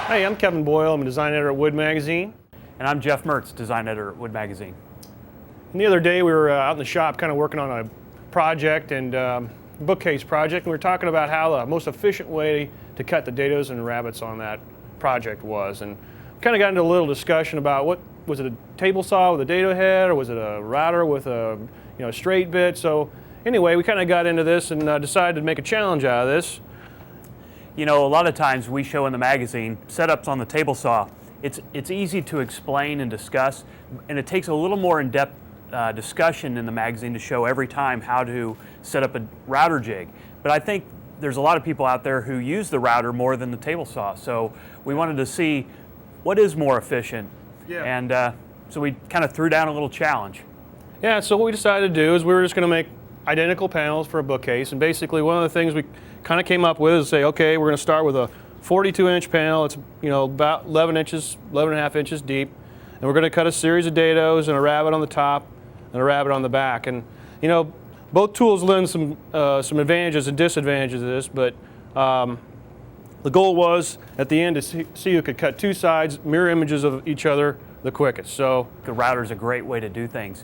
Hey, I'm Kevin Boyle. I'm a design editor at Wood Magazine. And I'm Jeff Mertz, design editor at Wood Magazine. And the other day we were out in the shop kind of working on a project and bookcase project, and we were talking about how the most efficient way to cut the dadoes and rabbets on that project was. And kind of got into a little discussion about what was it, a table saw with a dado head, or was it a router with a straight bit? So anyway, we kind of got into this and decided to make a challenge out of this. You know, a lot of times we show in the magazine setups on the table saw. It's easy to explain and discuss, and it takes a little more in-depth discussion in the magazine to show every time how to set up a router jig. But I think there's a lot of people out there who use the router more than the table saw. So we wanted to see what is more efficient. Yeah. And so we kind of threw down a little challenge. Yeah, so what we decided to do is we were just going to make identical panels for a bookcase, and basically one of the things we kind of came up with is say, okay, we're going to start with a 42-inch panel. It's about 11 and a half inches deep, and we're going to cut a series of dados and a rabbet on the top and a rabbet on the back. And both tools lend some advantages and disadvantages to this, but the goal was at the end to see who could cut two sides, mirror images of each other the quickest. So the router is a great way to do things.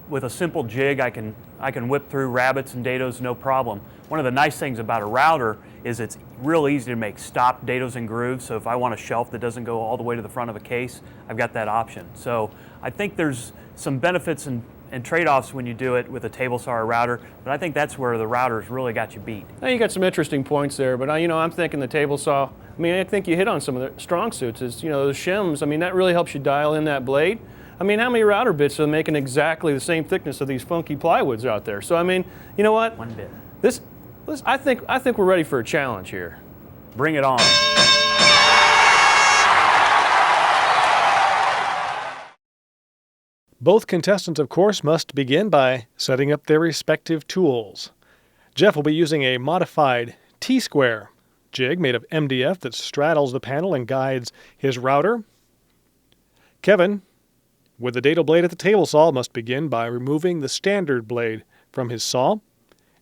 With a simple jig, I can whip through rabbets and dados no problem. One of the nice things about a router is it's real easy to make stopped dados and grooves. So if I want a shelf that doesn't go all the way to the front of a case, I've got that option. So I think there's some benefits and trade-offs when you do it with a table saw or router, but I think that's where the router's really got you beat. Now you got some interesting points there, but I'm thinking the table saw, I think you hit on some of the strong suits is, those shims. That really helps you dial in that blade. How many router bits are making exactly the same thickness of these funky plywoods out there? So you know what? One bit. I think we're ready for a challenge here. Bring it on. Both contestants, of course, must begin by setting up their respective tools. Jeff will be using a modified T-square jig made of MDF that straddles the panel and guides his router. Kevin, with the dado blade at the table saw, must begin by removing the standard blade from his saw,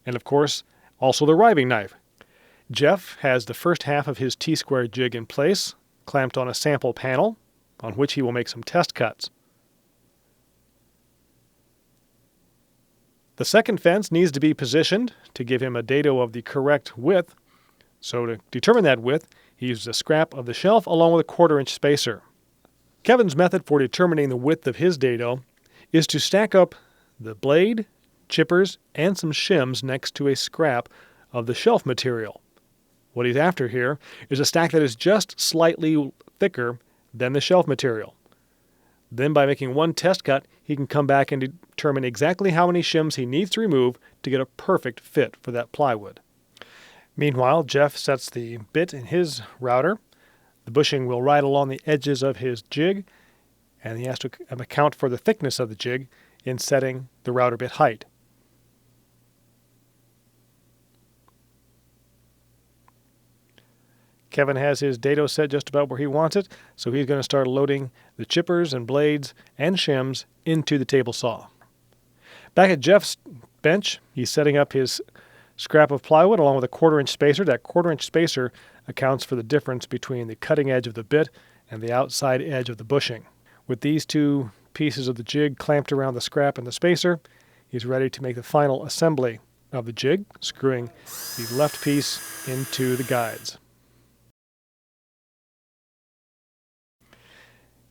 and of course, also the riving knife. Jeff has the first half of his T-square jig in place, clamped on a sample panel, on which he will make some test cuts. The second fence needs to be positioned to give him a dado of the correct width, so to determine that width, he uses a scrap of the shelf along with a 1/4-inch spacer. Kevin's method for determining the width of his dado is to stack up the blade, chippers, and some shims next to a scrap of the shelf material. What he's after here is a stack that is just slightly thicker than the shelf material. Then by making one test cut, he can come back and determine exactly how many shims he needs to remove to get a perfect fit for that plywood. Meanwhile, Jeff sets the bit in his router. The bushing will ride along the edges of his jig, and he has to account for the thickness of the jig in setting the router bit height. Kevin has his dado set just about where he wants it, so he's going to start loading the chippers and blades and shims into the table saw. Back at Jeff's bench, he's setting up his scrap of plywood along with a 1/4-inch spacer. That 1/4-inch spacer accounts for the difference between the cutting edge of the bit and the outside edge of the bushing. With these two pieces of the jig clamped around the scrap and the spacer, he's ready to make the final assembly of the jig, screwing the left piece into the guides.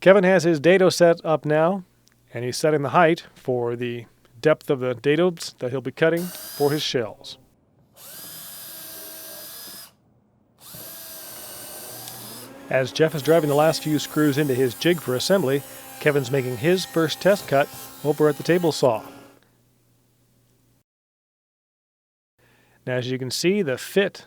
Kevin has his dado set up now, and he's setting the height for the depth of the dados that he'll be cutting for his shells. As Jeff is driving the last few screws into his jig for assembly, Kevin's making his first test cut over at the table saw. Now, as you can see, the fit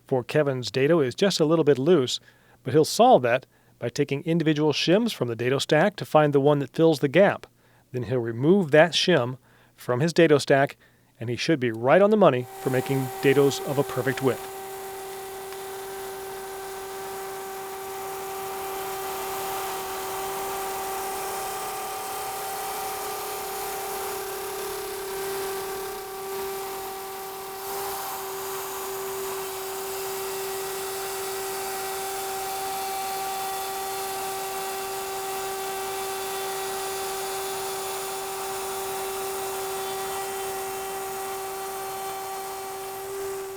for Kevin's dado is just a little bit loose, but he'll solve that by taking individual shims from the dado stack to find the one that fills the gap. Then he'll remove that shim from his dado stack, and he should be right on the money for making dados of a perfect width.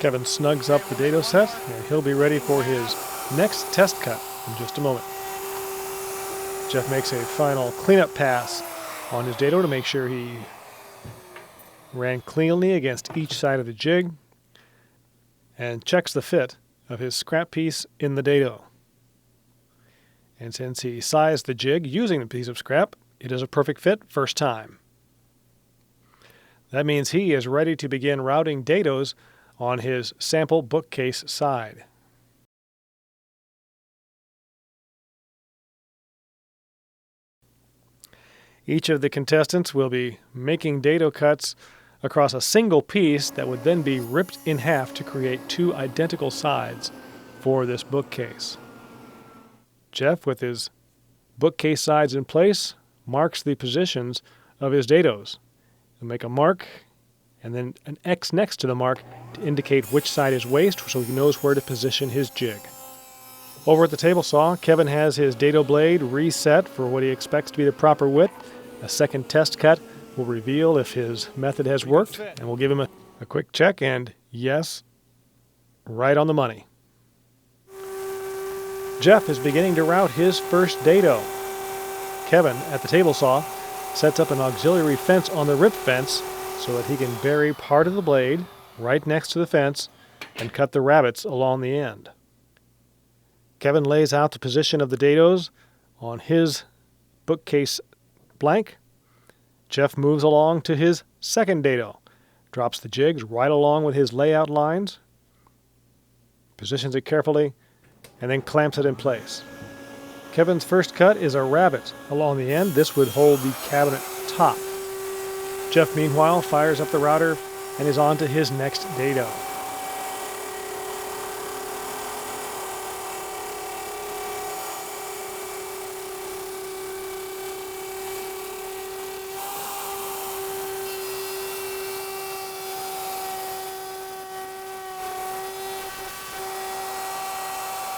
Kevin snugs up the dado set, and he'll be ready for his next test cut in just a moment. Jeff makes a final cleanup pass on his dado to make sure he ran cleanly against each side of the jig, and checks the fit of his scrap piece in the dado. And since he sized the jig using the piece of scrap, it is a perfect fit first time. That means he is ready to begin routing dados on his sample bookcase side. Each of the contestants will be making dado cuts across a single piece that would then be ripped in half to create two identical sides for this bookcase. Jeff, with his bookcase sides in place, marks the positions of his dados. He'll make a mark and then an X next to the mark to indicate which side is waste so he knows where to position his jig. Over at the table saw, Kevin has his dado blade reset for what he expects to be the proper width. A second test cut will reveal if his method has worked, and we'll give him a quick check, and yes, right on the money. Jeff is beginning to route his first dado. Kevin, at the table saw, sets up an auxiliary fence on the rip fence so that he can bury part of the blade right next to the fence and cut the rabbets along the end. Kevin lays out the position of the dados on his bookcase blank. Jeff moves along to his second dado, drops the jigs right along with his layout lines, positions it carefully, and then clamps it in place. Kevin's first cut is a rabbet along the end. This would hold the cabinet top. Jeff, meanwhile, fires up the router and is on to his next dado.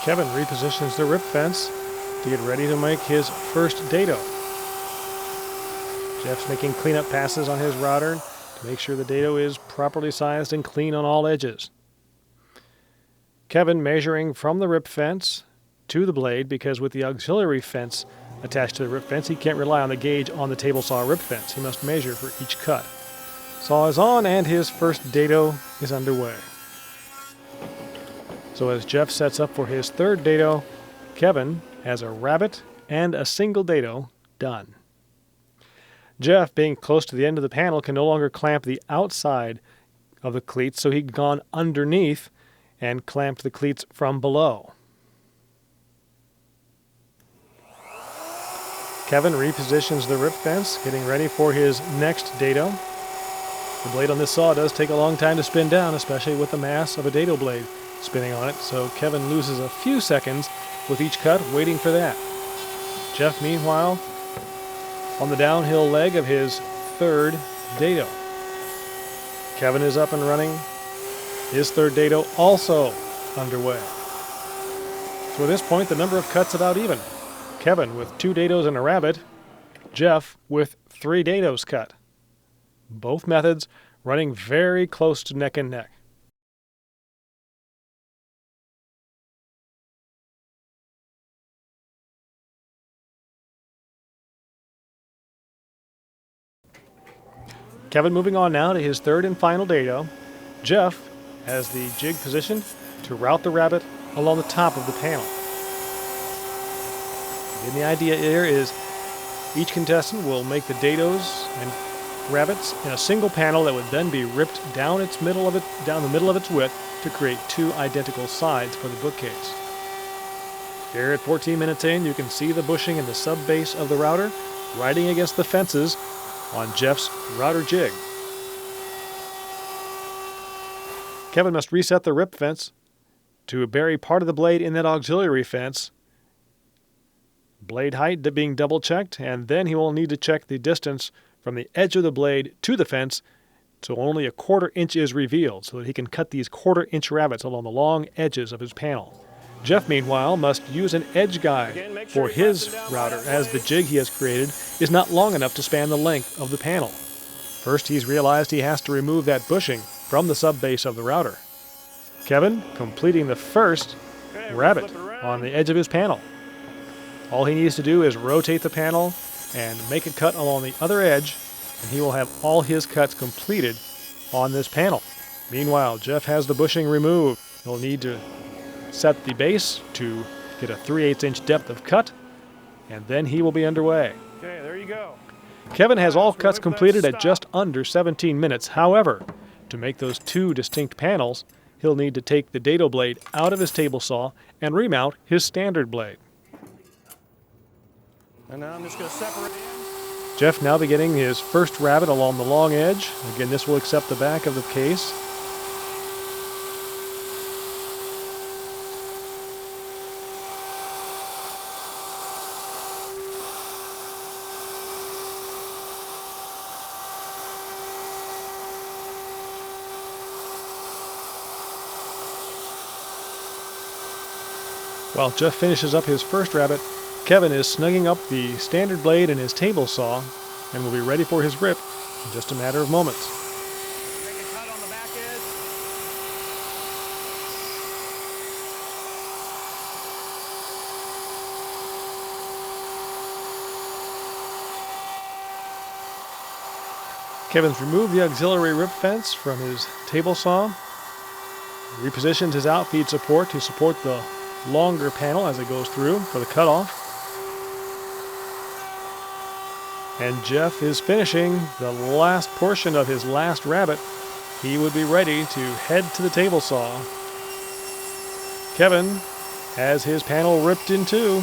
Kevin repositions the rip fence to get ready to make his first dado. Jeff's making cleanup passes on his router to make sure the dado is properly sized and clean on all edges. Kevin measuring from the rip fence to the blade, because with the auxiliary fence attached to the rip fence, he can't rely on the gauge on the table saw rip fence. He must measure for each cut. Saw is on, and his first dado is underway. So as Jeff sets up for his third dado, Kevin has a rabbet and a single dado done. Jeff, being close to the end of the panel, can no longer clamp the outside of the cleats, so he'd gone underneath and clamped the cleats from below. Kevin repositions the rip fence, getting ready for his next dado. The blade on this saw does take a long time to spin down, especially with the mass of a dado blade spinning on it, so Kevin loses a few seconds with each cut waiting for that. Jeff, meanwhile, on the downhill leg of his third dado. Kevin is up and running. His third dado also underway. So at this point, the number of cuts about even. Kevin with 2 dados and a rabbet. Jeff with 3 dados cut. Both methods running very close to neck and neck. Kevin moving on now to his third and final dado. Jeff has the jig positioned to route the rabbet along the top of the panel. And the idea here is each contestant will make the dados and rabbets in a single panel that would then be ripped down the middle of its width to create 2 identical sides for the bookcase. Here at 14 minutes in, you can see the bushing in the sub base of the router riding against the fences on Jeff's router jig. Kevin must reset the rip fence to bury part of the blade in that auxiliary fence. Blade height being double checked, and then he will need to check the distance from the edge of the blade to the fence so only a 1/4 inch is revealed so that he can cut these 1/4 inch rabbets along the long edges of his panel. Jeff, meanwhile, must use an edge guide for his router, as the jig he has created is not long enough to span the length of the panel. First, he's realized he has to remove that bushing from the sub-base of the router. Kevin completing the first rabbet on the edge of his panel. All he needs to do is rotate the panel and make a cut along the other edge, and he will have all his cuts completed on this panel. Meanwhile, Jeff has the bushing removed. He'll need to set the base to get a 3/8 inch depth of cut, and then he will be underway. Okay, there you go. Kevin has all cuts completed at just under 17 minutes. However, to make those two distinct panels, he'll need to take the dado blade out of his table saw and remount his standard blade. And now I'm just going to separate. Jeff now beginning his first rabbet along the long edge. Again, this will accept the back of the case. While Jeff finishes up his first rabbet, Kevin is snugging up the standard blade in his table saw and will be ready for his rip in just a matter of moments. Make a cut on the back edge. Kevin's removed the auxiliary rip fence from his table saw, repositioned his outfeed support to support the longer panel as it goes through for the cutoff. And Jeff is finishing the last portion of his last rabbet. He would be ready to head to the table saw. Kevin has his panel ripped in two.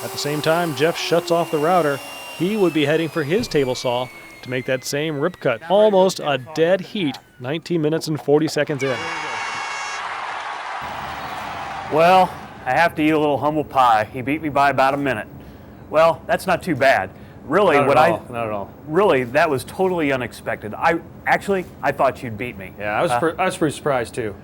At the same time, Jeff shuts off the router. He would be heading for his table saw to make that same rip cut. Almost a dead heat, 19 minutes and 40 seconds in. Well, I have to eat a little humble pie. He beat me by about a minute. Well, that's not too bad. Really, Not at all. Really, that was totally unexpected. I thought you'd beat me. Yeah, I was pretty surprised too.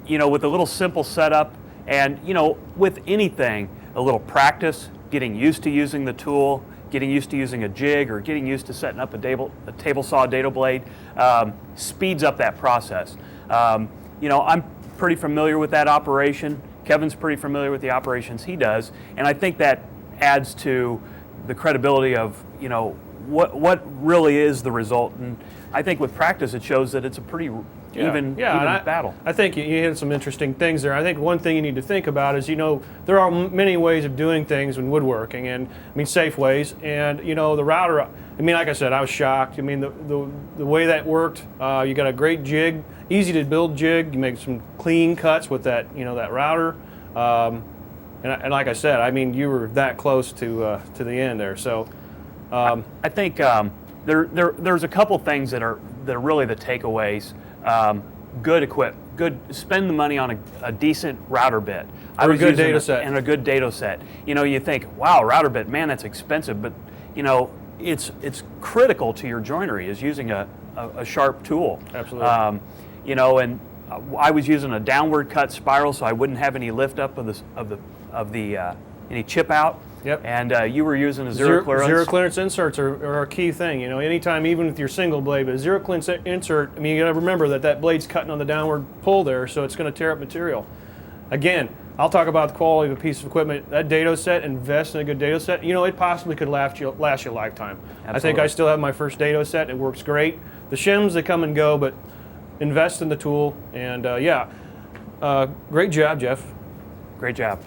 You know, with a little simple setup, and you know, with anything, a little practice, getting used to using the tool, getting used to using a jig, or getting used to setting up a table saw dado blade, speeds up that process. You know, I'm pretty familiar with that operation. Kevin's pretty familiar with the operations he does, and I think that adds to the credibility of, you know, what really is the result. And I think with practice it shows that it's a pretty even battle. I think you hit some interesting things there. I think one thing you need to think about is, you know, there are many ways of doing things in woodworking, and I mean safe ways. And you know, the router, I mean, like I said, I was shocked. I mean, the way that worked, you got a great jig, easy to build jig. You make some clean cuts with that, you know, that router. And like I said, I mean, you were that close to the end there. So I think there's a couple things that are really the takeaways. Good. Spend the money on a decent router bit. Or a good dado set. And a good dado set. You know, you think, wow, router bit, man, that's expensive, but you know, it's critical to your joinery is using a sharp tool. Absolutely. You know, and I was using a downward cut spiral, so I wouldn't have any lift up of the any chip out. Yep. And you were using a zero clearance. Zero clearance inserts are a key thing. You know, anytime, even with your single blade, but a zero clearance insert, I mean, you got to remember that blade's cutting on the downward pull there, so it's going to tear up material. Again, I'll talk about the quality of a piece of equipment. That dado set, invest in a good dado set. You know, it possibly could last you a lifetime. Absolutely. I think I still have my first dado set. It works great. The shims, they come and go, but invest in the tool. And great job, Jeff. Great job.